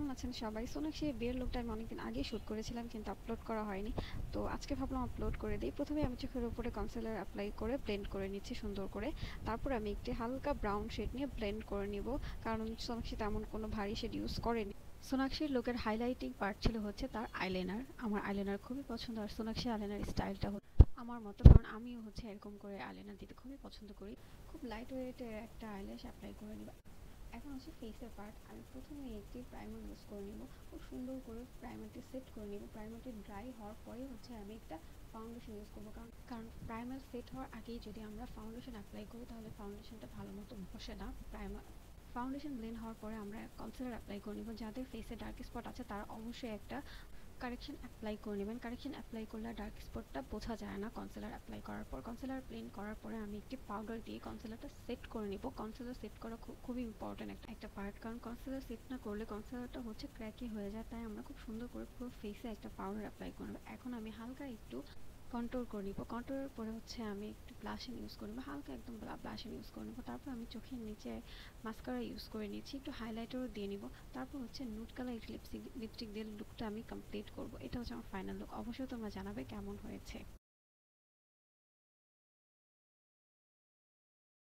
কেমন আছেন সবাই? সোনাক্ষীর বিয়ের লুকটা আমি অনেকদিন আগেই শুট করেছিলাম কিন্তু আপলোড করা হয়নি। তো আজকে ভাবলাম আপলোড করে দিই। প্রথমে আমি চোখের উপরে কনসিলার অ্যাপ্লাই করে ব্লেন্ড করে নিচ্ছি সুন্দর করে। তারপর আমি একটি হালকা ব্রাউন শেড নিয়ে ব্লেন্ড করে নিব, কারণ সোনাক্ষী তেমন কোনো ভারী শেড ইউজ করেনি। সোনাক্ষীর লুকের হাইলাইটিং পার্ট ছিল হচ্ছে তার আইলাইনার। আমার আইলাইনার খুবই পছন্দ, আর সোনাক্ষী আইলাইনার স্টাইলটা আমার মতো, কারণ আমিও হচ্ছে এরকম করে আইলাইনার দিতে খুবই পছন্দ করি। খুব লাইট ওয়েটের একটা আইল্যাশ অ্যাপ্লাই করে নিব। এখন হচ্ছে ফেসের পার্ট। আমি প্রথমে একটি প্রাইমার ইউজ করে নিব, খুব সুন্দর করে প্রাইমারটি সেট করে নিব। প্রাইমারটি ড্রাই হওয়ার পরে হচ্ছে আমি একটা ফাউন্ডেশন ইউজ করবো, কারণ প্রাইমার সেট হওয়ার আগেই যদি আমরা ফাউন্ডেশন অ্যাপ্লাই করি তাহলে ফাউন্ডেশনটা ভালো মতো বসে না। ফাউন্ডেশন ব্লেন্ড হওয়ার পরে আমরা কনসিলার অ্যাপ্লাই করে নিব। যাদের ফেসে ডার্ক স্পট আছে তারা অবশ্যই একটা কারেকশন অ্যাপ্লাই করে নেবেন। কারেকশন অ্যাপ্লাই করলে ডার্ক স্পটটা বোঝা যায় না। কনসিলার অ্যাপ্লাই করার পর কনসিলার ব্লেন্ড করার পরে আমি একটি পাউডার দিয়ে কনসিলারটা সেট করে নিব। কনসিলার সেট করা খুবই ইম্পর্টেন্ট একটা পার্ট, কারণ কনসিলার সেট না করলে কনসিলারটা হচ্ছে ক্র্যাকি হয়ে যায়। তাই আমরা খুব সুন্দর করে পুরো ফেসে একটা পাউডার অ্যাপ্লাই করে নেব। এখন আমি হালকা একটু কন্ট্রোল করে নিব। কন্ট্রোলের পরে হচ্ছে আমি একটু ব্লাশিং ইউজ করে নেব, হালকা একদম ব্লাশিং ইউজ করে নেব। তারপর আমি চোখের নিচে মাস্কারা ইউজ করে নিচ্ছি, একটু হাইলাইটারও দিয়ে নিব। তারপর হচ্ছে নুড কালার লিপস্টিক দিয়ে লুকটা আমি কমপ্লিট করব। এটা হচ্ছে আমার ফাইনাল লুক। অবশ্যই তোমরা জানাবে কেমন হয়েছে।